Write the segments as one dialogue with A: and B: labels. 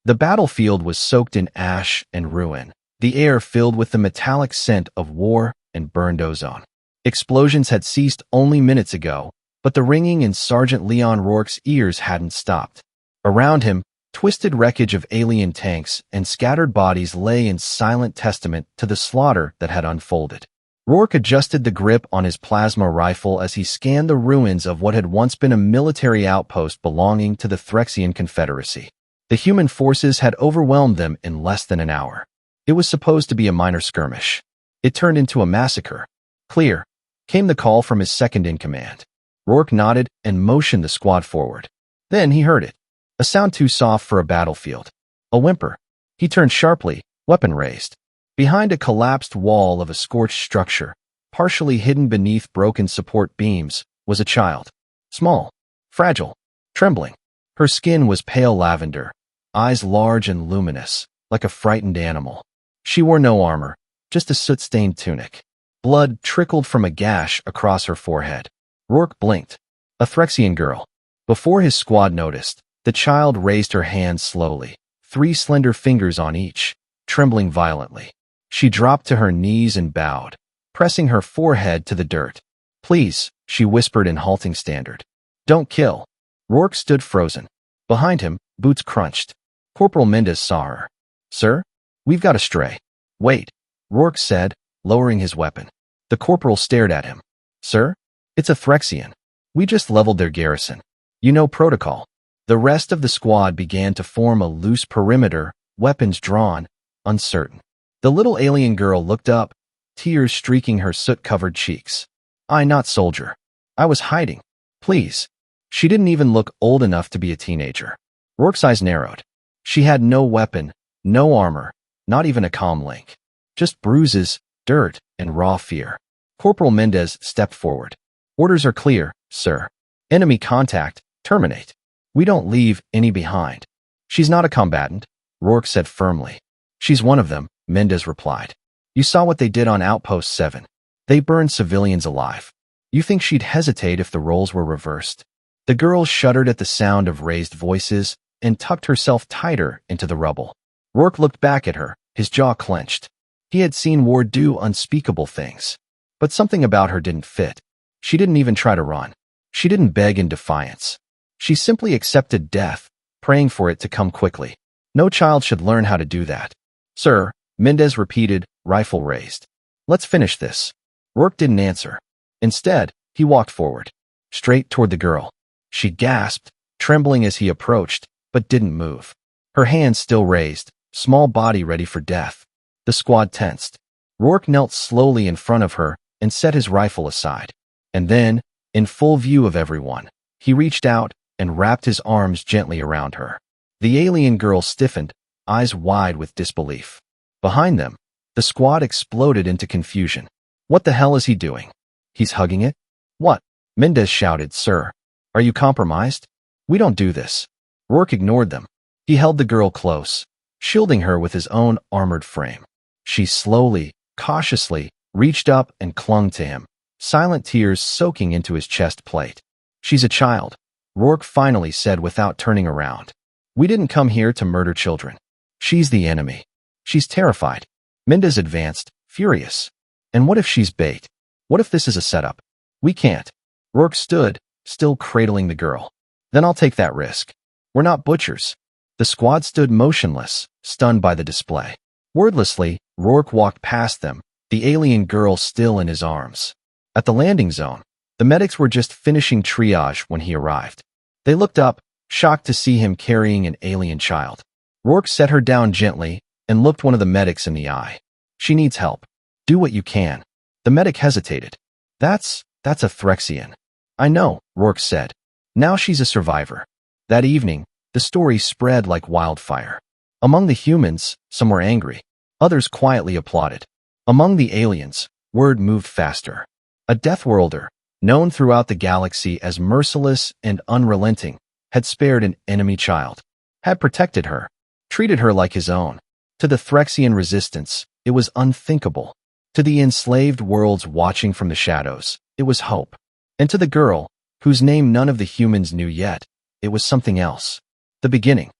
A: The battlefield was soaked in ash and ruin, the air filled with the metallic scent of war and burned ozone. Explosions had ceased only minutes ago, but the ringing in Sergeant Leon Rourke's ears hadn't stopped. Around him, twisted wreckage of alien tanks and scattered bodies lay in silent testament to the slaughter that had unfolded. Rourke adjusted the grip on his plasma rifle as he scanned the ruins of what had once been a military outpost belonging to the Threxian Confederacy. The human forces had overwhelmed them in less than an hour. It was supposed to be a minor skirmish. It turned into a massacre. "Clear," came the call from his second-in-command. Rourke nodded and motioned the squad forward. Then he heard it. A sound too soft for a battlefield. A whimper. He turned sharply, weapon raised. Behind a collapsed wall of a scorched structure, partially hidden beneath broken support beams, was a child. Small, fragile, trembling. Her skin was pale lavender, eyes large and luminous, like a frightened animal. She wore no armor, just a soot-stained tunic. Blood trickled from a gash across her forehead. Rourke blinked. A Threxian girl. Before his squad noticed, the child raised her hands slowly, 3 slender fingers on each, trembling violently. She dropped to her knees and bowed, pressing her forehead to the dirt. "Please," she whispered in halting standard. "Don't kill." Rourke stood frozen. Behind him, boots crunched. Corporal Mendez saw her. "Sir? We've got a stray." "Wait," Rourke said, lowering his weapon. The corporal stared at him. "Sir? It's a Threxian. We just leveled their garrison. You know protocol." The rest of the squad began to form a loose perimeter, weapons drawn, uncertain. The little alien girl looked up, tears streaking her soot-covered cheeks. "I'm not soldier. I was hiding. Please." She didn't even look old enough to be a teenager. Rourke's eyes narrowed. She had no weapon, no armor, not even a comm link. Just bruises, dirt, and raw fear. Corporal Mendez stepped forward. "Orders are clear, sir. Enemy contact, terminate. We don't leave any behind." "She's not a combatant," Rourke said firmly. "She's one of them," Mendez replied. "You saw what they did on Outpost 7. They burned civilians alive. You think she'd hesitate if the roles were reversed?" The girl shuddered at the sound of raised voices and tucked herself tighter into the rubble. Rourke looked back at her, his jaw clenched. He had seen war do unspeakable things. But something about her didn't fit. She didn't even try to run. She didn't beg in defiance. She simply accepted death, praying for it to come quickly. No child should learn how to do that. "Sir," Mendez repeated, rifle raised. "Let's finish this." Rourke didn't answer. Instead, he walked forward, straight toward the girl. She gasped, trembling as he approached, but didn't move. Her hands still raised, small body ready for death. The squad tensed. Rourke knelt slowly in front of her and set his rifle aside. And then, in full view of everyone, he reached out and wrapped his arms gently around her. The alien girl stiffened, eyes wide with disbelief. Behind them, the squad exploded into confusion. "What the hell is he doing? He's hugging it?" "What?" Mendez shouted. "Sir, are you compromised? We don't do this." Rourke ignored them. He held the girl close, shielding her with his own armored frame. She slowly, cautiously, reached up and clung to him, silent tears soaking into his chest plate. "She's a child," Rourke finally said without turning around. "We didn't come here to murder children. She's the enemy. She's terrified." Mendez advanced, furious. "And what if she's bait? What if this is a setup? We can't." Rourke stood, still cradling the girl. "Then I'll take that risk. We're not butchers." The squad stood motionless, stunned by the display. Wordlessly, Rourke walked past them, the alien girl still in his arms. At the landing zone, the medics were just finishing triage when he arrived. They looked up, shocked to see him carrying an alien child. Rourke set her down gently and looked one of the medics in the eye. "She needs help. Do what you can." The medic hesitated. That's a Threxian." "I know," Rourke said. "Now she's a survivor." That evening, the story spread like wildfire. Among the humans, some were angry. Others quietly applauded. Among the aliens, word moved faster. A Deathworlder, known throughout the galaxy as merciless and unrelenting, had spared an enemy child, had protected her, treated her like his own. To the Threxian resistance, it was unthinkable. To the enslaved worlds watching from the shadows, it was hope. And to the girl, whose name none of the humans knew yet, it was something else. The beginning.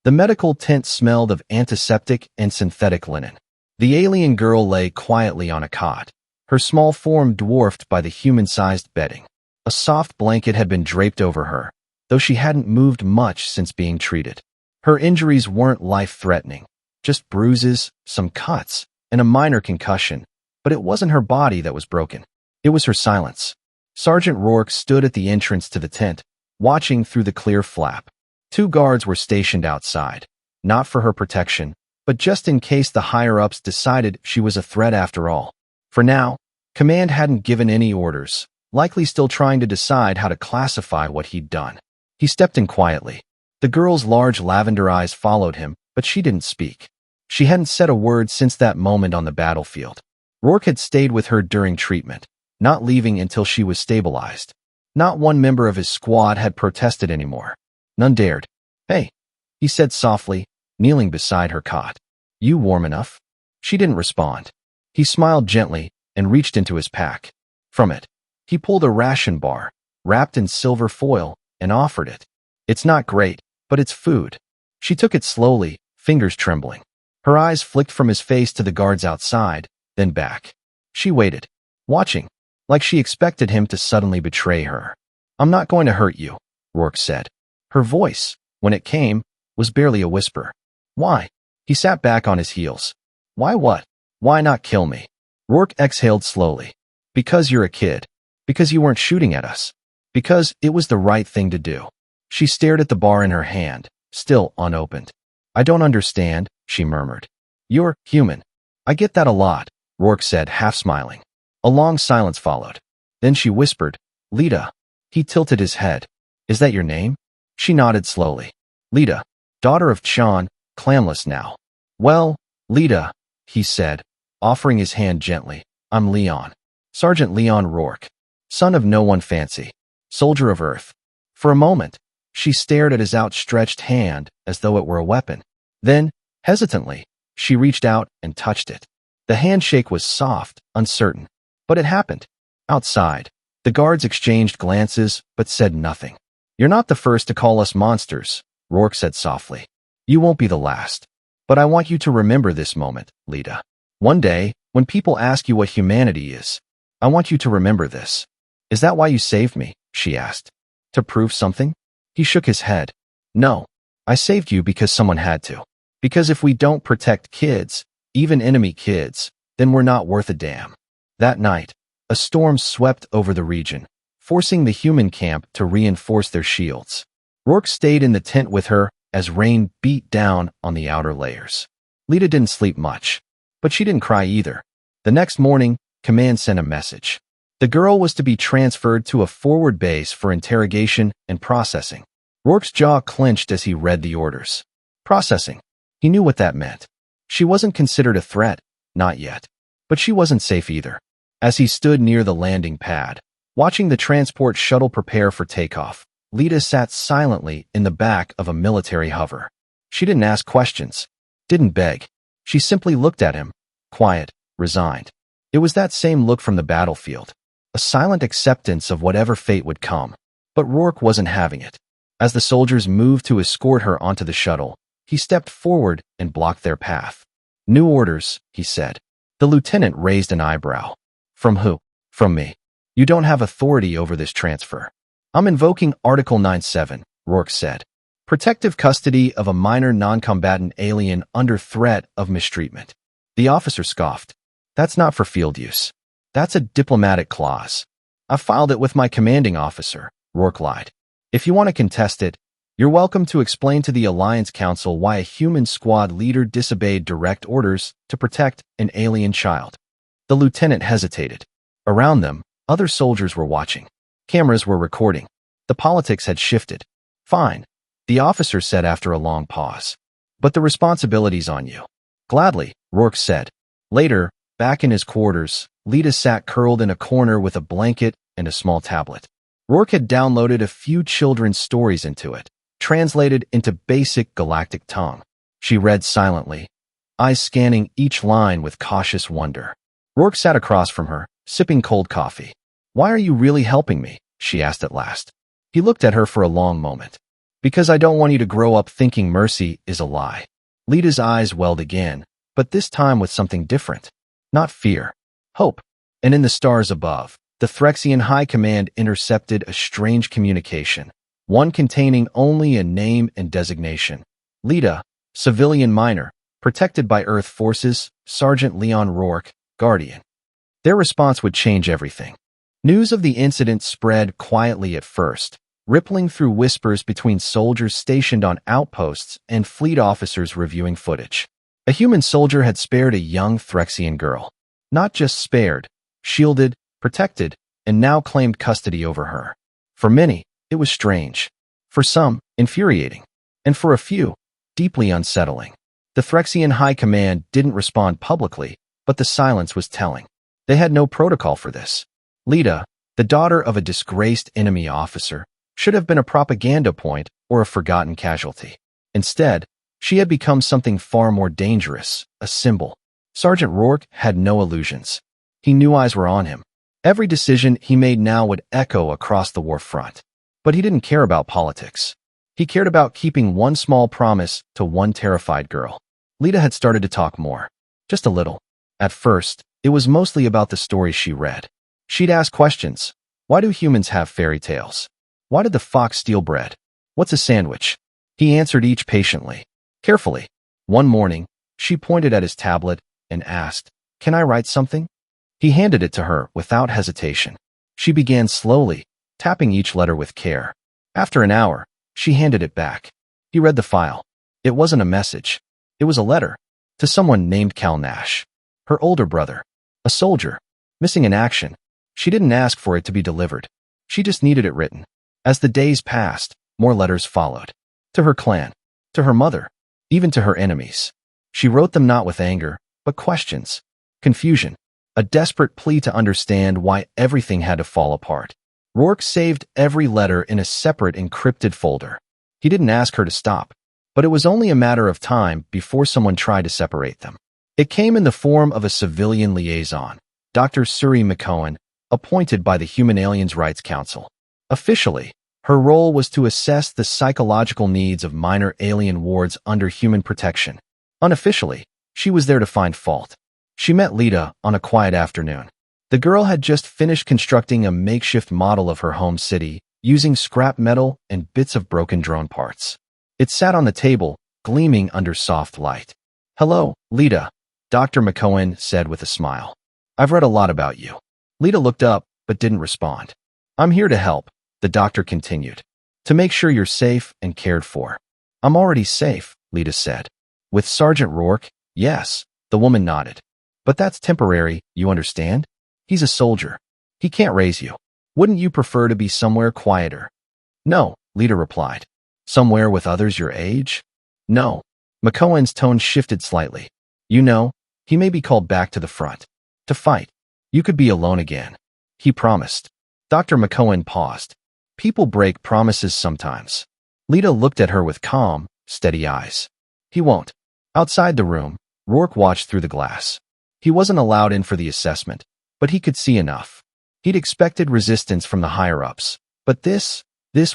A: The medical tent smelled of antiseptic and synthetic linen. The alien girl lay quietly on a cot, her small form dwarfed by the human-sized bedding. A soft blanket had been draped over her, though she hadn't moved much since being treated. Her injuries weren't life-threatening, just bruises, some cuts, and a minor concussion, but it wasn't her body that was broken. It was her silence. Sergeant Rourke stood at the entrance to the tent, watching through the clear flap. 2 guards were stationed outside, not for her protection, but just in case the higher-ups decided she was a threat after all. For now, command hadn't given any orders, likely still trying to decide how to classify what he'd done. He stepped in quietly. The girl's large lavender eyes followed him, but she didn't speak. She hadn't said a word since that moment on the battlefield. Rourke had stayed with her during treatment, not leaving until she was stabilized. Not one member of his squad had protested anymore. None dared. "Hey," he said softly, kneeling beside her cot. "You warm enough?" She didn't respond. He smiled gently and reached into his pack. From it, he pulled a ration bar, wrapped in silver foil, and offered it. "It's not great, but it's food." She took it slowly, fingers trembling. Her eyes flicked from his face to the guards outside, then back. She waited, watching, like she expected him to suddenly betray her. "I'm not going to hurt you," Rourke said. Her voice, when it came, was barely a whisper. "Why?" He sat back on his heels. "Why what? Why not kill me?" Rourke exhaled slowly. "Because you're a kid. Because you weren't shooting at us. Because it was the right thing to do." She stared at the bar in her hand, still unopened. "I don't understand," she murmured. "You're human." "I get that a lot," Rourke said, half smiling. A long silence followed. Then she whispered, "Leta." He tilted his head. "Is that your name?" She nodded slowly. "Leta, daughter of Chan, clanless now." "Well, Leta," he said, offering his hand gently. "I'm Leon. Sergeant Leon Rourke. Son of no one fancy. Soldier of Earth." For a moment, she stared at his outstretched hand as though it were a weapon. Then, hesitantly, she reached out and touched it. The handshake was soft, uncertain. But it happened. Outside, the guards exchanged glances but said nothing. "You're not the first to call us monsters," Rourke said softly. "You won't be the last. But I want you to remember this moment, Leta. One day, when people ask you what humanity is, I want you to remember this." "Is that why you saved me?" she asked. "To prove something?" He shook his head. "No. I saved you because someone had to. Because if we don't protect kids, even enemy kids, then we're not worth a damn." That night, a storm swept over the region, forcing the human camp to reinforce their shields. Rourke stayed in the tent with her as rain beat down on the outer layers. Leta didn't sleep much, but she didn't cry either. The next morning, command sent a message. The girl was to be transferred to a forward base for interrogation and processing. Rourke's jaw clenched as he read the orders. Processing. He knew what that meant. She wasn't considered a threat, not yet. But she wasn't safe either. As he stood near the landing pad, watching the transport shuttle prepare for takeoff, Leta sat silently in the back of a military hover. She didn't ask questions, didn't beg. She simply looked at him, quiet, resigned. It was that same look from the battlefield, a silent acceptance of whatever fate would come. But Rourke wasn't having it. As the soldiers moved to escort her onto the shuttle, he stepped forward and blocked their path. "New orders," he said. The lieutenant raised an eyebrow. "From who?" "From me. You don't have authority over this transfer." "I'm invoking Article 9-7, Rourke said. "Protective custody of a minor non-combatant alien under threat of mistreatment." The officer scoffed. "That's not for field use. That's a diplomatic clause." "I filed it with my commanding officer," Rourke lied. "If you want to contest it, you're welcome to explain to the Alliance Council why a human squad leader disobeyed direct orders to protect an alien child." The lieutenant hesitated. Around them, other soldiers were watching. Cameras were recording. The politics had shifted. "Fine," the officer said after a long pause. "But the responsibility's on you." "Gladly," Rourke said. Later, back in his quarters, Leta sat curled in a corner with a blanket and a small tablet. Rourke had downloaded a few children's stories into it, translated into basic galactic tongue. She read silently, eyes scanning each line with cautious wonder. Rourke sat across from her, sipping cold coffee. "Why are you really helping me?" she asked at last. He looked at her for a long moment. Because I don't want you to grow up thinking mercy is a lie. Leta's eyes welled again, but this time with something different. Not fear. Hope. And in the stars above, the Threxian High Command intercepted a strange communication, one containing only a name and designation. Leta, civilian minor, protected by Earth forces, Sergeant Leon Rourke, Guardian. Their response would change everything. News of the incident spread quietly at first, rippling through whispers between soldiers stationed on outposts and fleet officers reviewing footage. A human soldier had spared a young Threxian girl. Not just spared, shielded, protected, and now claimed custody over her. For many, it was strange. For some, infuriating. And for a few, deeply unsettling. The Threxian High Command didn't respond publicly, but the silence was telling. They had no protocol for this. Leta, the daughter of a disgraced enemy officer, should have been a propaganda point or a forgotten casualty. Instead, she had become something far more dangerous, a symbol. Sergeant Rourke had no illusions. He knew eyes were on him. Every decision he made now would echo across the war front. But he didn't care about politics. He cared about keeping one small promise to one terrified girl. Leta had started to talk more. Just a little. At first, it was mostly about the stories she read. She'd ask questions. Why do humans have fairy tales? Why did the fox steal bread? What's a sandwich? He answered each patiently, carefully. One morning, she pointed at his tablet and asked, "Can I write something?" He handed it to her without hesitation. She began slowly, tapping each letter with care. After an hour, she handed it back. He read the file. It wasn't a message. It was a letter. To someone named Cal Nash. Her older brother. A soldier. Missing in action. She didn't ask for it to be delivered. She just needed it written. As the days passed, more letters followed. To her clan. To her mother. Even to her enemies. She wrote them not with anger, but questions. Confusion. A desperate plea to understand why everything had to fall apart. Rourke saved every letter in a separate encrypted folder. He didn't ask her to stop, but it was only a matter of time before someone tried to separate them. It came in the form of a civilian liaison, Dr. Suri McCohen, appointed by the Human Aliens Rights Council. Officially, her role was to assess the psychological needs of minor alien wards under human protection. Unofficially, she was there to find fault. She met Leta on a quiet afternoon. The girl had just finished constructing a makeshift model of her home city, using scrap metal and bits of broken drone parts. It sat on the table, gleaming under soft light. "Hello, Leta," Dr. McCohen said with a smile. "I've read a lot about you." Leta looked up, but didn't respond. "I'm here to help," the doctor continued. "To make sure you're safe and cared for." "I'm already safe," Leta said. "With Sergeant Rourke?" "Yes," the woman nodded. "But that's temporary, you understand? He's a soldier. He can't raise you. Wouldn't you prefer to be somewhere quieter?" "No," Leta replied. "Somewhere with others your age?" "No." McCohen's tone shifted slightly. "You know, he may be called back to the front. To fight. You could be alone again." He promised. Dr. McCohen paused. People break promises sometimes. Leta looked at her with calm, steady eyes. "He won't." Outside the room, Rourke watched through the glass. He wasn't allowed in for the assessment, but he could see enough. He'd expected resistance from the higher-ups, but this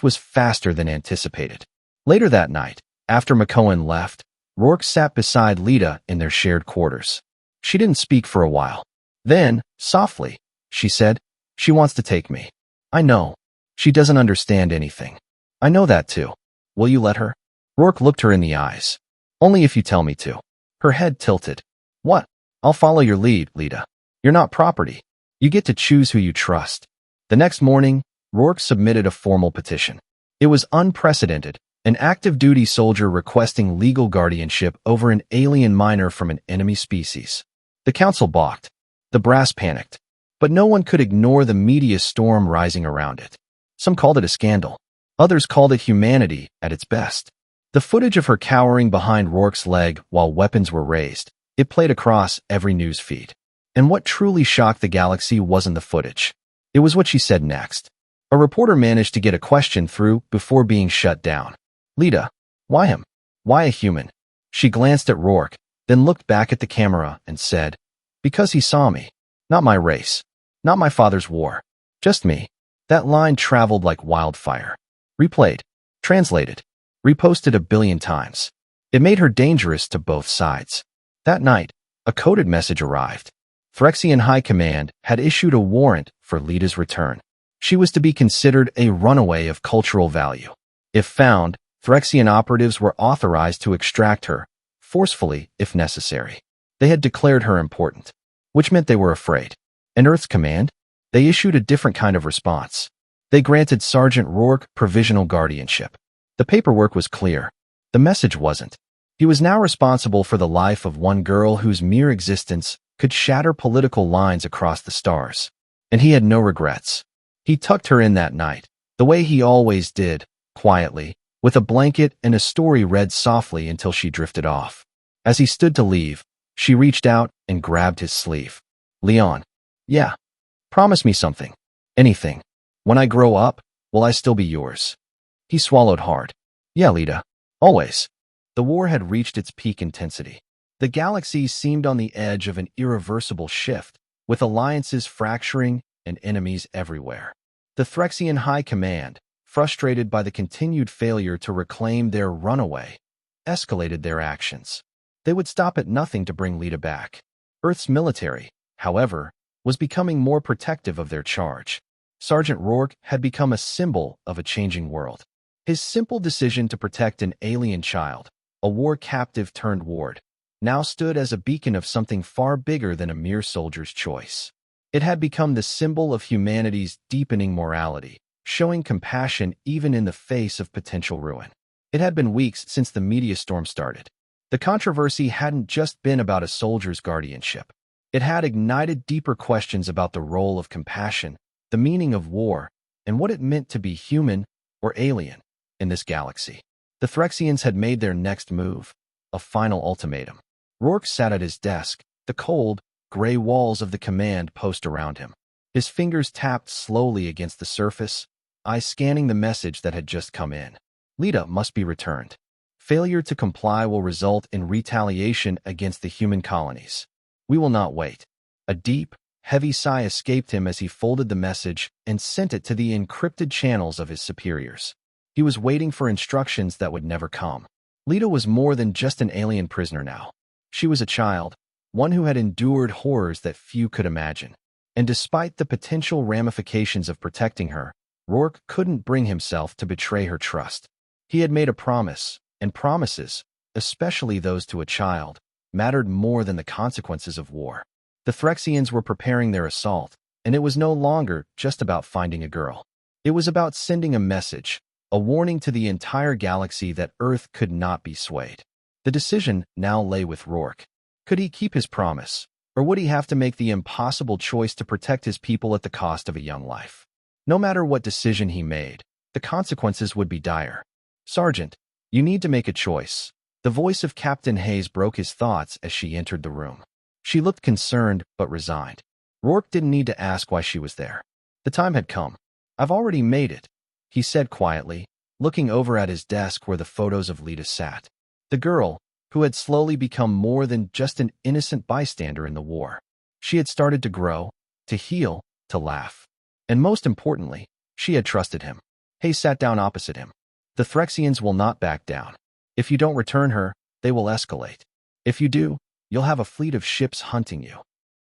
A: was faster than anticipated. Later that night, after McCohen left, Rourke sat beside Leta in their shared quarters. She didn't speak for a while. Then, softly, she said, "She wants to take me." "I know. She doesn't understand anything." "I know that too. Will you let her?" Rourke looked her in the eyes. "Only if you tell me to." Her head tilted. "What?" "I'll follow your lead, Leta. You're not property. You get to choose who you trust." The next morning, Rourke submitted a formal petition. It was unprecedented, an active duty soldier requesting legal guardianship over an alien minor from an enemy species. The council balked. The brass panicked. But no one could ignore the media storm rising around it. Some called it a scandal. Others called it humanity at its best. The footage of her cowering behind Rourke's leg while weapons were raised, it played across every news feed. And what truly shocked the galaxy wasn't the footage. It was what she said next. A reporter managed to get a question through before being shut down. "Leta, why him? Why a human?" She glanced at Rourke, then looked back at the camera and said, "Because he saw me. Not my race. Not my father's war. Just me." That line traveled like wildfire. Replayed. Translated. reposted a billion times. It made her dangerous to both sides. That night, a coded message arrived. Threxian High Command had issued a warrant for Leta's return. She was to be considered a runaway of cultural value. If found, Threxian operatives were authorized to extract her, forcefully if necessary. They had declared her important, which meant they were afraid. And Earth's command? They issued a different kind of response. They granted Sergeant Rourke provisional guardianship. The paperwork was clear. The message wasn't. He was now responsible for the life of one girl whose mere existence could shatter political lines across the stars. And he had no regrets. He tucked her in that night, the way he always did, quietly, with a blanket and a story read softly until she drifted off. As he stood to leave, she reached out and grabbed his sleeve. Leon. Yeah. Promise me something. Anything. When I grow up, will I still be yours? He swallowed hard. Yeah, Leta. Always. The war had reached its peak intensity. The galaxy seemed on the edge of an irreversible shift, with alliances fracturing and enemies everywhere. The Threxian High Command, frustrated by the continued failure to reclaim their runaway, escalated their actions. They would stop at nothing to bring Leta back. Earth's military, however, was becoming more protective of their charge. Sergeant Rourke had become a symbol of a changing world. His simple decision to protect an alien child, a war captive turned ward, now stood as a beacon of something far bigger than a mere soldier's choice. It had become the symbol of humanity's deepening morality, showing compassion even in the face of potential ruin. It had been weeks since the media storm started. The controversy hadn't just been about a soldier's guardianship. It had ignited deeper questions about the role of compassion, the meaning of war, and what it meant to be human or alien in this galaxy. The Threxians had made their next move, a final ultimatum. Rourke sat at his desk, the cold, gray walls of the command post around him. His fingers tapped slowly against the surface, eyes scanning the message that had just come in. Leta must be returned. Failure to comply will result in retaliation against the human colonies. We will not wait. A deep, heavy sigh escaped him as he folded the message and sent it to the encrypted channels of his superiors. He was waiting for instructions that would never come. Leta was more than just an alien prisoner now. She was a child, one who had endured horrors that few could imagine. And despite the potential ramifications of protecting her, Rourke couldn't bring himself to betray her trust. He had made a promise, and promises, especially those to a child, mattered more than the consequences of war. The Threxians were preparing their assault, and it was no longer just about finding a girl. It was about sending a message, a warning to the entire galaxy that Earth could not be swayed. The decision now lay with Rourke. Could he keep his promise, or would he have to make the impossible choice to protect his people at the cost of a young life? No matter what decision he made, the consequences would be dire. Sergeant, you need to make a choice. The voice of Captain Hayes broke his thoughts as she entered the room. She looked concerned but resigned. Rourke didn't need to ask why she was there. The time had come. I've already made it, he said quietly, looking over at his desk where the photos of Leta sat. The girl, who had slowly become more than just an innocent bystander in the war. She had started to grow, to heal, to laugh. And most importantly, she had trusted him. Hayes sat down opposite him. The Threxians will not back down. If you don't return her, they will escalate. If you do, you'll have a fleet of ships hunting you.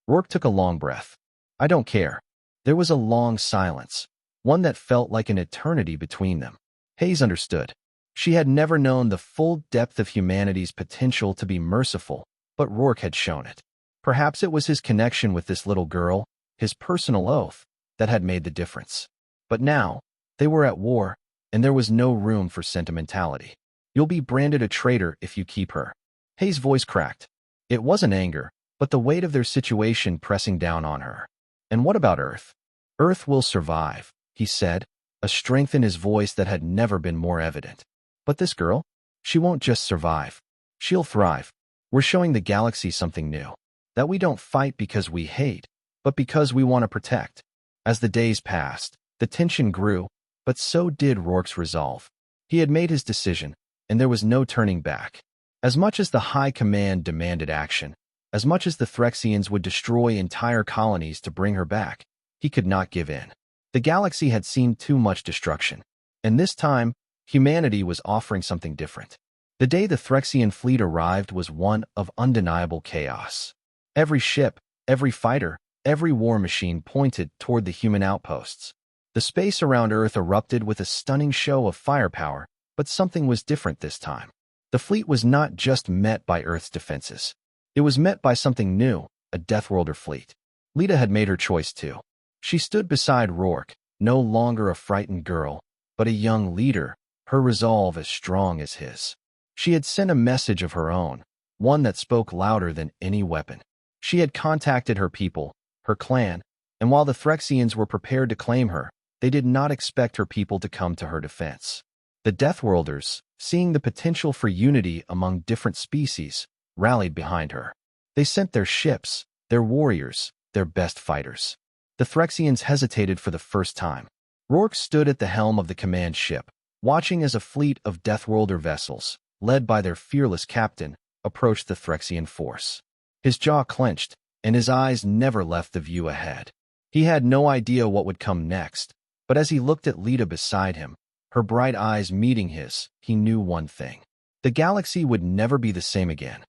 A: Rourke took a long breath. I don't care. There was a long silence, one that felt like an eternity between them. Hayes understood. She had never known the full depth of humanity's potential to be merciful, but Rourke had shown it. Perhaps it was his connection with this little girl, his personal oath, that had made the difference. But now, they were at war, and there was no room for sentimentality. You'll be branded a traitor if you keep her. Hayes' voice cracked. It wasn't anger, but the weight of their situation pressing down on her. And what about Earth? Earth will survive, he said, a strength in his voice that had never been more evident. But this girl? She won't just survive. She'll thrive. We're showing the galaxy something new. That we don't fight because we hate, but because we want to protect. As the days passed, the tension grew, but so did Rourke's resolve. He had made his decision, and there was no turning back. As much as the High Command demanded action, as much as the Threxians would destroy entire colonies to bring her back, he could not give in. The galaxy had seen too much destruction, and this time, Humanity was offering something different. The day the Threxian fleet arrived was one of undeniable chaos. Every ship, every fighter, every war machine pointed toward the human outposts. The space around Earth erupted with a stunning show of firepower, but something was different this time. The fleet was not just met by Earth's defenses. It was met by something new, a Deathworlder fleet. Leta had made her choice too. She stood beside Rourke, no longer a frightened girl, but a young leader, her resolve as strong as his. She had sent a message of her own, one that spoke louder than any weapon. She had contacted her people, her clan, and while the Threxians were prepared to claim her, they did not expect her people to come to her defense. The Deathworlders, seeing the potential for unity among different species, rallied behind her. They sent their ships, their warriors, their best fighters. The Threxians hesitated for the first time. Rourke stood at the helm of the command ship, watching as a fleet of Deathworlder vessels, led by their fearless captain, approached the Threxian force. His jaw clenched, and his eyes never left the view ahead. He had no idea what would come next, but as he looked at Leta beside him, her bright eyes meeting his, he knew one thing. The galaxy would never be the same again.